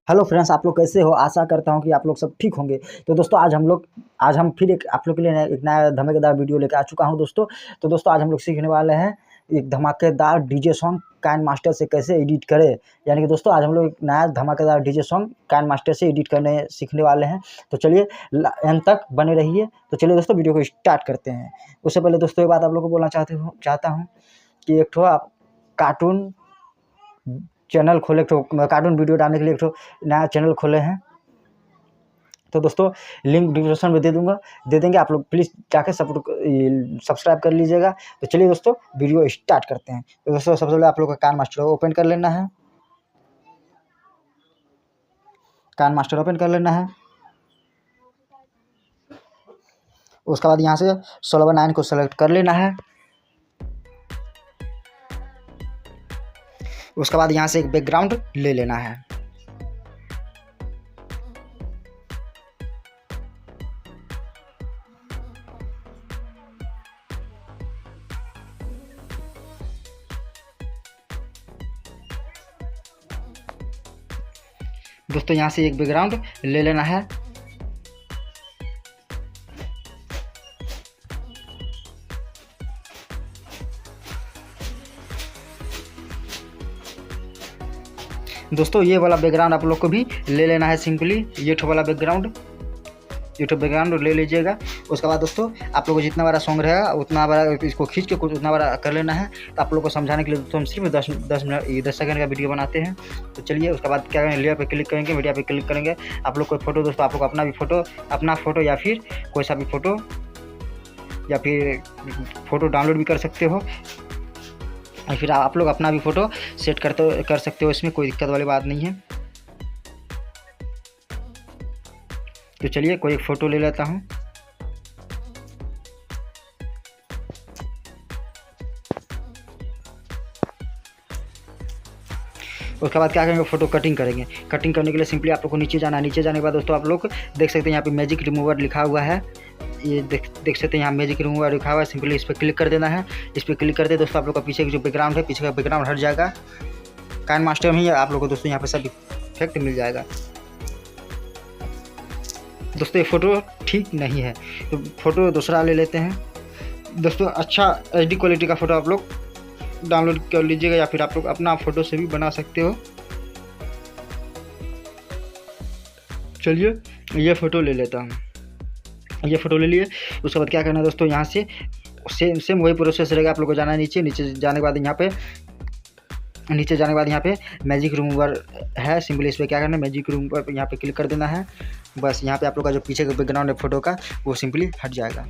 Hello friends, आप लोग कैसे हो? आशा करता हूँ कि आप लोग सब ठीक होंगे। तो दोस्तों आज हम फिर एक आप लोग के लिए एक नया धमाकेदार वीडियो लेकर आ चुका हूँ दोस्तों। तो दोस्तों आज हम लोग सीखने वाले हैं एक धमाकेदार डीजे सॉन्ग काइन मास्टर से कैसे एडिट करें। यानी कि दोस्तों आज हम लोग एक नया धमाकेदार डीजे सॉन्ग काइन मास्टर से एडिट करने सीखने वाले हैं। तो चलिए एंड तक बने रहिए। तो चलिए दोस्तों वीडियो को स्टार्ट करते हैं। उससे पहले दोस्तों एक बात आप लोग को बोलना चाहता हूँ कि एक ठो आप कार्टून चैनल खोले, एक ठो कार्टून वीडियो डालने के लिए एक ठो नया चैनल खोले हैं। तो दोस्तों लिंक डिस्क्रिप्शन में दे देंगे, आप लोग प्लीज़ जाकर सब्सक्राइब कर लीजिएगा। तो चलिए दोस्तों वीडियो स्टार्ट करते हैं। तो दोस्तों सबसे पहले आप लोग का काइन मास्टर ओपन कर लेना है। काइन मास्टर ओपन कर लेना है। उसके बाद यहाँ से सोल्वर 9 को सेलेक्ट कर लेना है। उसके बाद यहाँ से एक बैकग्राउंड ले लेना है। दोस्तों यहाँ से एक बैकग्राउंड ले लेना है। दोस्तों ये वाला बैकग्राउंड आप लोग को भी ले लेना है। सिंपली ये वाला बैकग्राउंड ले लीजिएगा। उसके बाद दोस्तों आप लोग को जितना बड़ा सॉन्ग रहेगा उतना बड़ा इसको खींच के कुछ उतना बड़ा कर लेना है। तो आप लोग को समझाने के लिए दोस्तों हम सिर्फ 10 सेकंड का वीडियो बनाते हैं। तो चलिए उसके बाद क्या करेंगे, लेयर पे क्लिक करेंगे, मीडिया पे क्लिक करेंगे। आप लोग कोई फोटो दोस्तों आप लोग अपना फ़ोटो या फिर कोई सा भी फ़ोटो या फिर फ़ोटो डाउनलोड भी कर सकते हो, या फिर आप लोग अपना भी फ़ोटो सेट कर सकते हो। इसमें कोई दिक्कत वाली बात नहीं है। तो चलिए कोई एक फ़ोटो ले लेता हूँ। उसके बाद क्या करेंगे, फ़ोटो कटिंग करेंगे। कटिंग करने के लिए सिंपली आप लोग को नीचे जाना है। नीचे जाने के बाद दोस्तों आप लोग देख सकते हैं यहाँ पे मैजिक रिमूवर लिखा हुआ है। ये देख सकते हैं यहाँ मैजिक रिमूवर लिखा हुआ है। सिंपली इस पर क्लिक कर देना है। इस पर क्लिक करते दोस्तों आप लोग का पीछे का जो बैकग्राउंड है, पीछे का बैकग्राउंड हट जाएगा। काइन मास्टर में ही आप लोग को दोस्तों यहाँ पे सब इफेक्ट मिल जाएगा। दोस्तों ये फ़ोटो ठीक नहीं है तो फ़ोटो दूसरा ले लेते हैं। दोस्तों अच्छा HD क्वालिटी का फ़ोटो आप लोग डाउनलोड कर लीजिएगा, या फिर आप लोग अपना फ़ोटो से भी बना सकते हो। चलिए ये फ़ोटो ले लेता हूँ। ये फ़ोटो ले लिए। उसके बाद क्या करना है दोस्तों, यहाँ से सेम वही प्रोसेस रहेगा। आप लोग को जाना है नीचे जाने के बाद यहाँ पे मैजिक रिमूवर है। सिंपली इस पर क्या करना है, मैजिक रिमूवर पर यहाँ पे क्लिक कर देना है। बस यहाँ पे आप लोग का जो पीछे का बैकग्राउंड है फ़ोटो का वो सिंपली हट जाएगा।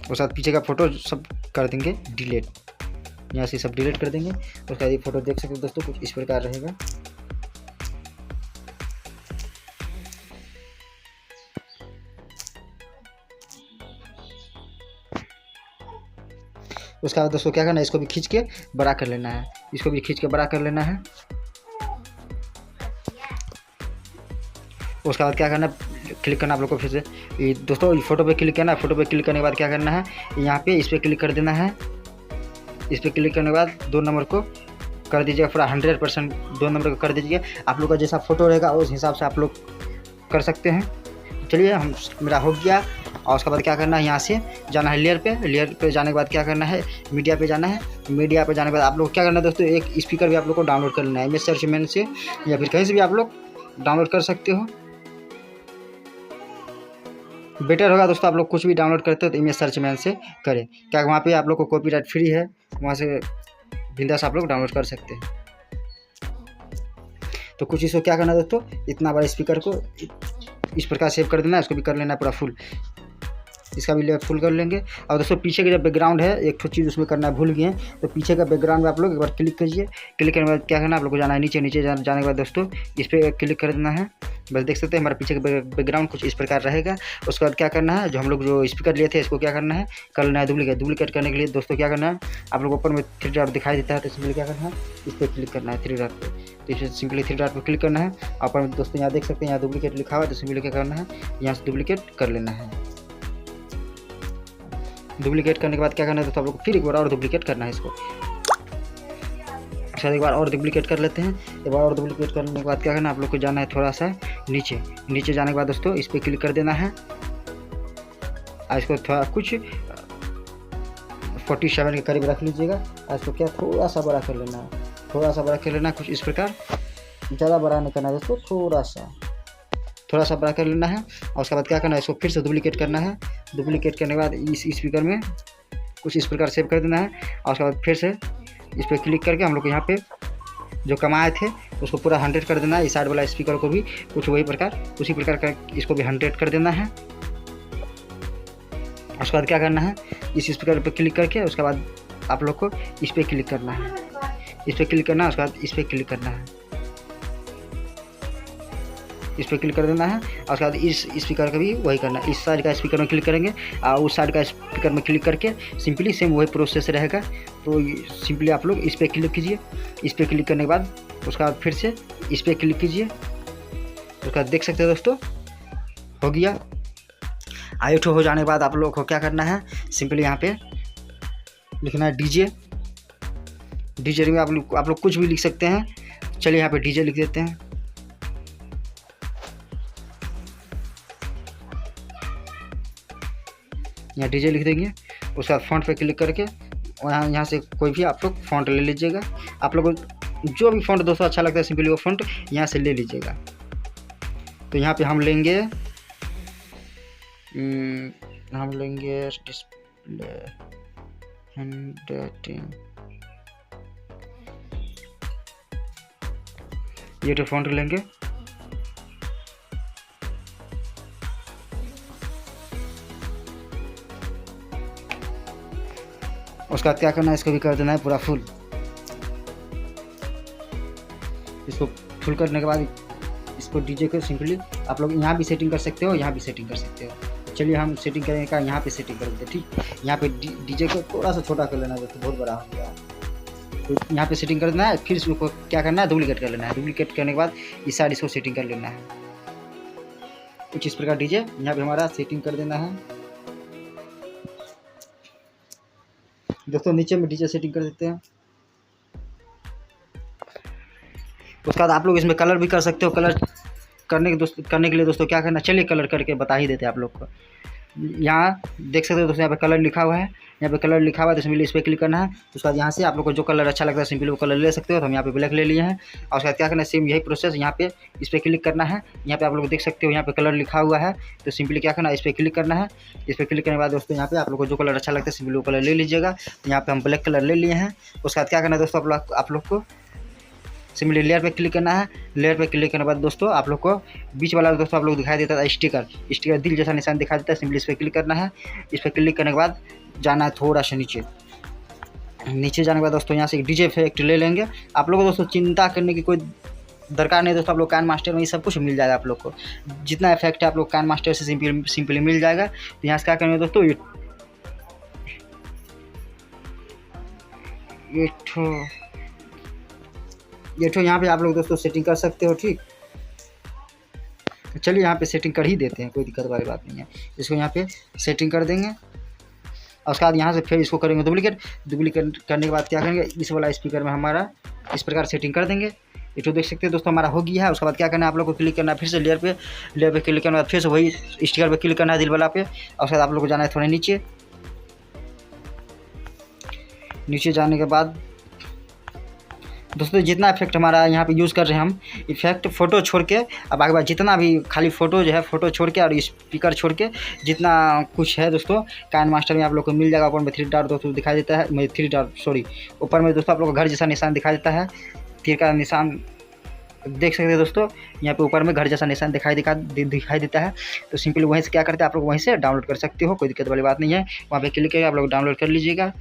उसके बाद पीछे का फ़ोटो सब कर देंगे डिलीट। यहाँ से सब डिलीट कर देंगे। उसके बाद ये फ़ोटो देख सकते हो दोस्तों कुछ इस प्रकार रहेगा। उसके बाद दोस्तों क्या करना है, इसको भी खींच के बड़ा कर लेना है। उसके बाद क्या करना है, क्लिक करना आप लोग को फिर से दोस्तों फ़ोटो पे क्लिक करना है। फ़ोटो पे क्लिक करने के बाद क्या करना है, यहाँ पे इस पर क्लिक कर देना है। इस पर क्लिक करने के बाद 2 नंबर को कर दीजिएगा पूरा 100% 2 नंबर को कर दीजिए। आप लोग का जैसा फ़ोटो रहेगा उस हिसाब से आप लोग कर सकते हैं। चलिए मेरा हो गया। और उसके बाद क्या करना है, यहाँ से जाना है लेयर पे जाने के बाद क्या करना है, मीडिया पे जाना है। मीडिया पे जाने के बाद आप लोग क्या करना है दोस्तों, एक स्पीकर भी आप लोग को डाउनलोड कर लेना है। इमेज सर्च मैन से या फिर कहीं से भी आप लोग डाउनलोड कर सकते हो। बेटर होगा दोस्तों आप लोग कुछ भी डाउनलोड करते हो तो इमेज सर्च मैन से करें, क्या वहाँ पे आप लोग को कॉपीराइट फ्री है, वहाँ से बिंदास आप लोग डाउनलोड कर सकते हैं। तो कुछ इसको क्या करना है दोस्तों, इतना बड़ा स्पीकर को इस प्रकार सेव कर देना है। इसको भी कर लेना है पूरा फुल, इसका भी लेयर फुल कर लेंगे। और दोस्तों पीछे का जो बैकग्राउंड है एक तो चीज़ उसमें करना है भूल गए हैं, तो पीछे का बैकग्राउंड में आप लोग एक बार क्लिक कीजिए। क्लिक करने के बाद क्या करना है, आप लोग को जाना है नीचे जाने के बाद दोस्तों इस पर क्लिक कर देना है। बस देख सकते हैं हमारे पीछे का बैकग्राउंड कुछ इस प्रकार रहेगा। उसके बाद क्या करना है, जो हम लोग जो स्पीकर लिए थे इसको क्या करना है, कर लेना है डुप्लीकेट करने के लिए दोस्तों क्या करना है, आप लोग ऊपर में 3 डॉट दिखाई देता है तो सिंपली क्या करना है, इस पर क्लिक करना है 3 डॉट पे। तो इस सिंपली 3 डॉट पर क्लिक करना है। ऊपर में दोस्तों यहाँ देख सकते हैं यहाँ डुप्लीकेट लिखा हुआ है, तो सिंपली क्या करना है, यहाँ से डुप्लीकेट कर लेना है। डुप्लीकेट करने के बाद क्या करना है दोस्तों, आप लोग को फिर एक बार और डुप्लीकेट करना है इसको। उसके बाद एक बार और डुप्लीकेट कर लेते हैं। एक बार और डुप्लीकेट करने के बाद क्या करना, आप लोग को जाना है थोड़ा सा नीचे जाने के बाद दोस्तों इस पर क्लिक कर देना है। इसको थोड़ा कुछ 47 के करीब रख लीजिएगा। इसको क्या थोड़ा सा बड़ा कर लेना है, कुछ इस प्रकार, ज़्यादा बड़ा नहीं करना है दोस्तों, थोड़ा सा बड़ा कर लेना है। और उसके बाद क्या करना है, इसको फिर से डुप्लीकेट करना है। डुप्लीकेट करने के बाद इस स्पीकर में कुछ इस प्रकार सेव कर देना है। और उसके बाद फिर से इस पर क्लिक करके हम लोग को यहाँ पे जो कमाए थे उसको पूरा 100 कर देना है। इस साइड वाला स्पीकर को भी कुछ उसी प्रकार का इसको भी 100 कर देना है। उसके बाद क्या करना है, इस स्पीकर पर क्लिक करके उसके बाद आप लोग को इस पर क्लिक करना है। उसके बाद इस पर क्लिक करना है, इस पर क्लिक कर देना है। और उसके बाद इस स्पीकर का भी वही करना है। इस साइड का स्पीकर में क्लिक करेंगे और उस साइड का स्पीकर में क्लिक करके सिंपली सेम वही प्रोसेस रहेगा। तो सिंपली आप लोग इस पर क्लिक कीजिए। इस पर क्लिक करने के बाद उसके बाद फिर से इस पर क्लिक कीजिए। उसके बाद देख सकते हैं दोस्तों हो गया। आईओ हो जाने के बाद आप लोग को क्या करना है, सिंपली यहाँ पे लिखना है डीजे में आप लोग कुछ भी लिख सकते हैं। चलिए यहाँ पे डीजे लिख देते हैं। यहाँ डीजे लिख देंगे। उसके बाद फॉन्ट पे क्लिक करके यहाँ से कोई भी आप लोग फॉन्ट ले लीजिएगा। आप लोग को जो भी फॉन्ट दोस्तों अच्छा लगता है सिंपली वो फॉन्ट यहाँ से ले लीजिएगा। तो यहाँ पे हम लेंगे डिस्प्ले हैंडराइटिंग, ये तो फॉन्ट लेंगे। उसका क्या करना है, इसको भी कर देना है पूरा फुल। इसको फुल करने के बाद इसको डीजे को सिंपली आप लोग यहाँ भी सेटिंग कर सकते हो, यहाँ भी सेटिंग कर सकते हो। चलिए हम सेटिंग करेंगे का यहाँ पे सेटिंग कर देते हैं। ठीक, यहाँ पे डीजे को थोड़ा सा छोटा कर लेना है दोस्तों, बहुत बड़ा हो गया। तो यहाँ पे सेटिंग कर देना है। फिर इसको क्या करना है, डुप्लीकेट कर लेना है। डुप्लीकेट करने के बाद इस साइड इसको सेटिंग कर लेना है कुछ इस प्रकार। डीजे यहाँ पे हमारा सेटिंग कर देना है दोस्तों। नीचे में डीजे सेटिंग कर देते हैं। उसके बाद आप लोग इसमें कलर भी कर सकते हो। कलर करने के लिए दोस्तों क्या करना, चलिए कलर करके बता ही देते हैं आप लोग को। यहाँ देख सकते हो दोस्तों, यहाँ पे कलर लिखा हुआ है। तो सिंपली इस पर क्लिक करना है। उसके बाद यहाँ से आप लोग को जो कलर अच्छा लगता है सिंपली वो कलर ले सकते हो। तो हम यहाँ पे ब्लैक ले लिए हैं। और उसके बाद क्या करना है, सेम यही प्रोसेस यहाँ पे इस पर क्लिक करना है। यहाँ पे आप लोग देख सकते हो यहाँ पे कलर लिखा हुआ है। तो सिंपली क्या करना है, इस पर क्लिक करना है। इस पर क्लिक करने के बाद दोस्तों यहाँ पे आप लोग को जो कलर अच्छा लगता है सिंपली वो कलर ले लीजिएगा। तो यहाँ पे हम ब्लैक कलर ले लिए हैं। उसके बाद क्या करना है दोस्तों, आप लोग को सिंपली लेयर पे क्लिक करना है। लेयर पे क्लिक करने के बाद दोस्तों आप लोग को बीच वाला दोस्तों आप लोग दिखाई देता है स्टिकर दिल जैसा निशान दिखाई देता है। सिंपली इस पर क्लिक करना है। इस पर क्लिक करने के बाद जाना है थोड़ा सा नीचे जाने के बाद दोस्तों यहाँ से डीजे इफेक्ट ले लेंगे। आप लोगों को दोस्तों चिंता करने की कोई दरकार नहीं दोस्तों। आप लोग काइन मास्टर में ये सब कुछ मिल जाएगा। आप लोग को जितना इफेक्ट है आप लोग काइन मास्टर से सिंपली मिल जाएगा। तो यहाँ से क्या करेंगे दोस्तों, ये यहाँ पे आप लोग दोस्तों सेटिंग कर सकते हो। ठीक, चलिए यहाँ पे सेटिंग कर ही देते हैं, कोई दिक्कत वाली बात नहीं है। इसको यहाँ पे सेटिंग कर देंगे। और उसके बाद यहाँ से फिर इसको करेंगे डुप्लीकेट करने के बाद क्या करेंगे, इस वाला स्पीकर में हमारा इस प्रकार सेटिंग कर देंगे। ये तो देख सकते हैं दोस्तों हमारा हो गया है। उसके बाद क्या करना है, आप लोग को क्लिक करना है फिर से लेयर पे क्लिक करने के बाद फिर से वही स्टिकर पे क्लिक करना है दिल वाला पे। और उसके बाद आप लोग को जाना है थोड़ा नीचे जाने के बाद दोस्तों जितना इफेक्ट हमारा यहाँ पे यूज़ कर रहे हैं हम इफेक्ट फ़ोटो छोड़ के, अब आगे बाद जितना भी खाली फ़ोटो जो है फ़ोटो छोड़ के और स्पीकर छोड़ के जितना कुछ है दोस्तों काइन मास्टर में आप लोग को मिल जाएगा। ऊपर में 3 डॉट दोस्तों दिखाई देता है, ऊपर में दोस्तों आप लोग को घर जैसा निशान दिखाई देता है। तीर का निशान देख सकते हैं दोस्तों, यहाँ पे ऊपर में घर जैसा निशान दिखाई देता है। तो सिंपली वहीं से क्या करते हैं, आप लोग वहीं से डाउनलोड कर सकते हो, कोई दिक्कत वाली बात नहीं है। वहाँ पे क्लिक करके आप लोग डाउनलोड कर लीजिएगा।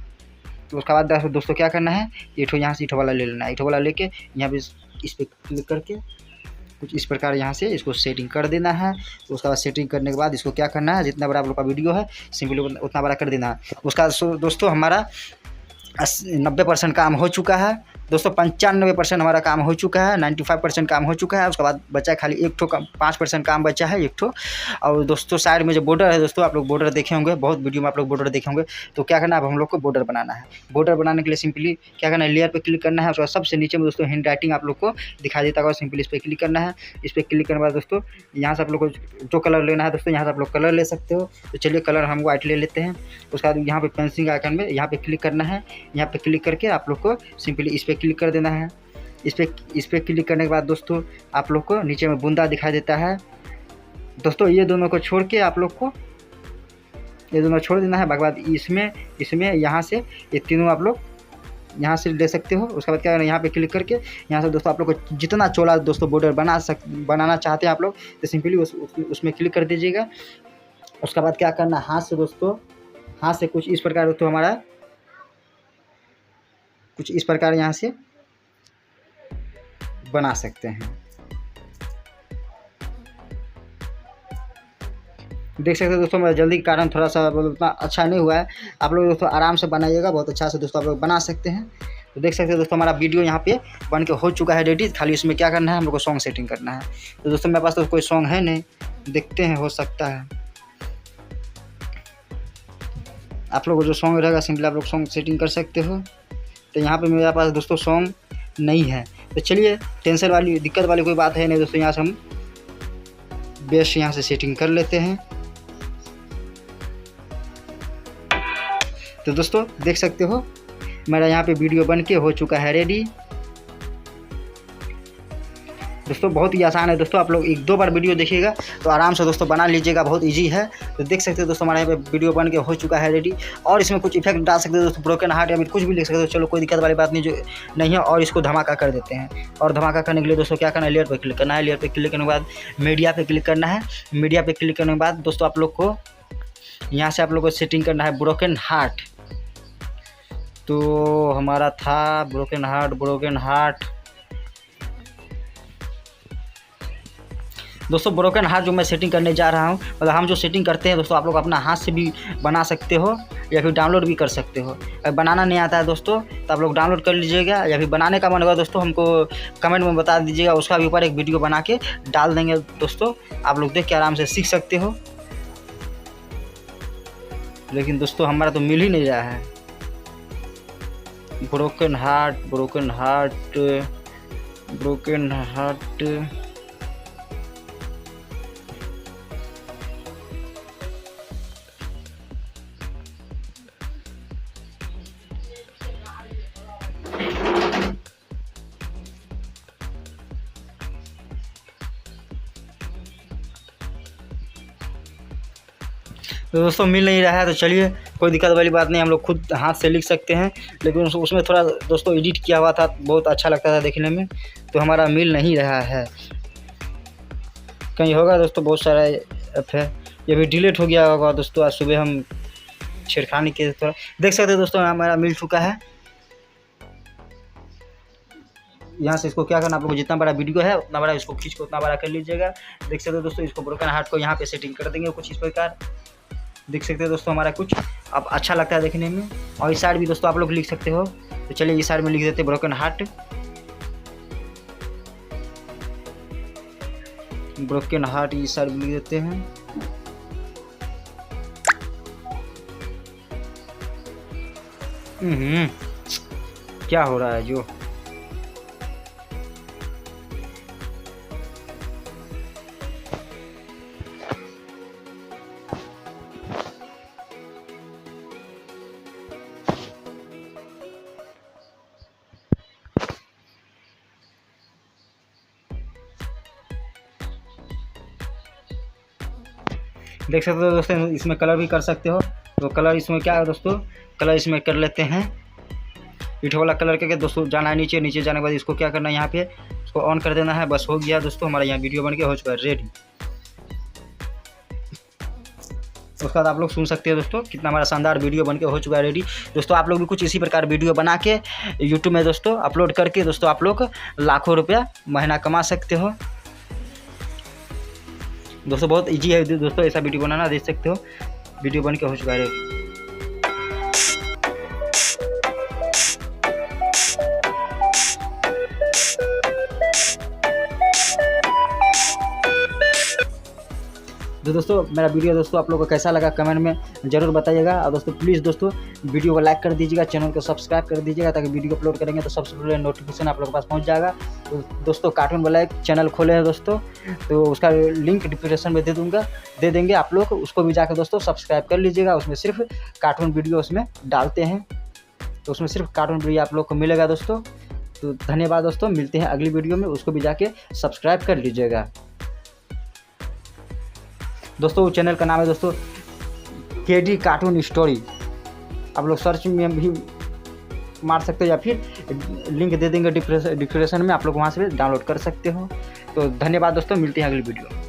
तो उसके बाद दोस्तों क्या करना है, यहाँ से ईंटो वाला ले लेना है। ईंटो वाला लेके यहाँ पे इस पर क्लिक करके कुछ इस प्रकार यहाँ से इसको सेटिंग कर देना है। तो उसके बाद सेटिंग करने के बाद इसको क्या करना है, जितना बड़ा आप लोग का वीडियो है सिंपली उतना बड़ा कर देना है। उसका दोस्तों हमारा 90% काम हो चुका है। दोस्तों 95% हमारा काम हो चुका है, 95% काम हो चुका है। उसके बाद बचा है खाली एक ठो काम, 5% काम बचा है एक ठो। और दोस्तों साइड में जो बॉर्डर है दोस्तों, आप लोग बॉर्डर देखे होंगे, बहुत वीडियो में आप लोग बॉर्डर देखे होंगे। तो क्या करना है, अब हम लोग को बॉर्डर बनाना है। बॉर्डर बनाने के लिए सिंपली क्या करना है, लेयर पे क्लिक करना है। उसके बाद सबसे नीचे में दोस्तों हैंड राइटिंग आप लोग को दिखाई देता होगा, सिंपली इस पर क्लिक करना है। इस पर क्लिक करने के बाद दोस्तों यहाँ से आप लोग को जो कलर लेना है दोस्तों, यहाँ से आप लोग कलर ले सकते हो। तो चलिए कलर हम व्हाइट ले लेते हैं। उसके बाद यहाँ पे पेंसिल आइकन में यहाँ पे क्लिक करना है। यहाँ पे क्लिक करके आप लोग को सिंपली इस पर क्लिक कर देना है। इस पर क्लिक करने के बाद दोस्तों आप लोग को नीचे में बूंदा दिखाई देता है। दोस्तों ये दोनों को छोड़ के आप लोग को ये दोनों छोड़ देना है। बाकी बाद इसमें यहाँ से ये तीनों आप लोग यहाँ से ले सकते हो। उसके बाद क्या करना है, यहाँ पे क्लिक करके यहाँ से दोस्तों आप लोग को जितना चौड़ा दोस्तों बॉर्डर बनाना चाहते हैं आप लोग, तो सिंपली उसमें क्लिक कर दीजिएगा। उसके बाद क्या करना है, हाथ से दोस्तों, हाथ से कुछ इस प्रकार दोस्तों हमारा कुछ इस प्रकार यहाँ से बना सकते हैं। देख सकते हो दोस्तों, मेरा जल्दी के कारण थोड़ा सा उतना अच्छा नहीं हुआ है। आप लोग दोस्तों आराम से बनाइएगा, बहुत अच्छा से दोस्तों आप लोग बना सकते हैं। तो देख सकते हो दोस्तों हमारा वीडियो यहाँ पे बन के हो चुका है रेडी। खाली इसमें क्या करना है, हम लोग को सॉन्ग सेटिंग करना है। तो दोस्तों मेरे पास तो कोई सॉन्ग है नहीं, देखते हैं हो सकता है आप लोग को जो सॉन्ग रहेगा सिंपली आप लोग सॉन्ग सेटिंग कर सकते हो। तो यहाँ पे मेरे पास दोस्तों सॉन्ग नहीं है। तो चलिए टेंशन वाली दिक्कत वाली कोई बात है नहीं दोस्तों, यहाँ से हम बेस यहाँ से सेटिंग कर लेते हैं। तो दोस्तों देख सकते हो मेरा यहाँ पे वीडियो बन के हो चुका है रेडी। दोस्तों बहुत ही आसान है दोस्तों, आप लोग एक दो बार वीडियो देखिएगा तो आराम से दोस्तों बना लीजिएगा, बहुत इजी है। तो देख सकते हो दोस्तों हमारे यहाँ पे वीडियो बन के हो चुका है रेडी। और इसमें कुछ इफेक्ट डाल सकते हो दोस्तों, ब्रोकन हार्ट या फिर कुछ भी लिख सकते हो, चलो कोई दिक्कत वाली बात नहीं जो नहीं है। और इसको धमाका कर देते हैं। और धमाका करने के लिए दोस्तों क्या करना है, लेयर पर क्लिक करना है। लेयर पर क्लिक करने के बाद मीडिया पर क्लिक करना है। मीडिया पर क्लिक करने के बाद दोस्तों आप लोग को यहाँ से आप लोग को सेटिंग करना है ब्रोकन हार्ट। तो हमारा था ब्रोकन हार्ट दोस्तों। ब्रोकन हार्ट जो मैं सेटिंग करने जा रहा हूँ, मतलब हम जो सेटिंग करते हैं दोस्तों आप लोग अपना हाथ से भी बना सकते हो या फिर डाउनलोड भी कर सकते हो। अगर बनाना नहीं आता है दोस्तों तो आप लोग डाउनलोड कर लीजिएगा, या फिर बनाने का मन होगा दोस्तों हमको कमेंट में बता दीजिएगा, उसका भी ऊपर एक वीडियो बना के डाल देंगे दोस्तों, आप लोग देख के आराम से सीख सकते हो। लेकिन दोस्तों हमारा तो मिल ही नहीं रहा है ब्रोकन हार्ट। तो दोस्तों मिल नहीं रहा है, तो चलिए कोई दिक्कत वाली बात नहीं, हम लोग खुद हाथ से लिख सकते हैं। लेकिन उसमें थोड़ा दोस्तों एडिट किया हुआ था, बहुत अच्छा लगता था देखने में, तो हमारा मिल नहीं रहा है। कहीं होगा दोस्तों, बहुत सारा ऐप है, ये भी डिलीट हो गया होगा दोस्तों। आज सुबह हम छेड़खानी के थोड़ा देख सकते हैं दोस्तों, हमारा मिल चुका है। यहाँ से इसको क्या करना, आप लोग को जितना बड़ा वीडियो है उतना बड़ा इसको खींच के उतना बड़ा कर लीजिएगा। देख सकते हो दोस्तों, इसको ब्रोकन हार्ट को यहाँ पे सेटिंग कर देंगे कुछ इस प्रकार। देख सकते हो दोस्तों हमारा कुछ अब अच्छा लगता है देखने में। और इस साइड भी दोस्तों आप लोग लिख सकते हो। तो चलिए इस साइड में लिख देते हैं ब्रोकन हार्ट। इस साइड में लिख देते हैं। क्या हो रहा है जो देख सकते हो दोस्तों, इसमें कलर भी कर सकते हो। तो कलर इसमें क्या है दोस्तों, कलर इसमें कर लेते हैं। इठो वाला कलर करके दोस्तों जाना है नीचे, नीचे जाने के बाद इसको क्या करना है, यहाँ पे इसको ऑन कर देना है। बस हो गया दोस्तों, हमारा यहाँ वीडियो बन के हो चुका है रेडी। उसके बाद आप लोग सुन सकते हो दोस्तों, कितना हमारा शानदार वीडियो बनके हो चुका है रेडी। दोस्तों आप लोग भी कुछ इसी प्रकार वीडियो बना के यूट्यूब में दोस्तों अपलोड करके दोस्तों आप लोग लाखों रुपया महीना कमा सकते हो दोस्तों। बहुत इजी है दोस्तों ऐसा वीडियो बनाना, देख सकते हो वीडियो बन के हो चुका है रेडी। तो दोस्तों मेरा वीडियो दोस्तों आप लोगों को कैसा लगा कमेंट में ज़रूर बताइएगा। और दोस्तों प्लीज़ दोस्तों वीडियो को लाइक कर दीजिएगा, चैनल को सब्सक्राइब कर दीजिएगा, ताकि वीडियो अपलोड करेंगे तो सबसे पहले नोटिफिकेशन आप लोगों के पास पहुँच जाएगा। तो दोस्तों कार्टून वाला एक चैनल खोले हैं दोस्तों, तो उसका लिंक डिस्क्रिप्शन में दे देंगे, आप लोग उसको भी जाकर दोस्तों सब्सक्राइब कर लीजिएगा। उसमें सिर्फ कार्टून वीडियो उसमें डालते हैं, तो उसमें सिर्फ कार्टून वीडियो आप लोग को मिलेगा दोस्तों। तो धन्यवाद दोस्तों, मिलते हैं अगली वीडियो में, उसको भी जाके सब्सक्राइब कर लीजिएगा। दोस्तों चैनल का नाम है दोस्तों KD कार्टून स्टोरी, आप लोग सर्च में भी मार सकते हो या फिर लिंक दे देंगे डिस्क्रिप्शन में, आप लोग वहाँ से भी डाउनलोड कर सकते हो। तो धन्यवाद दोस्तों, मिलते हैं अगली वीडियो।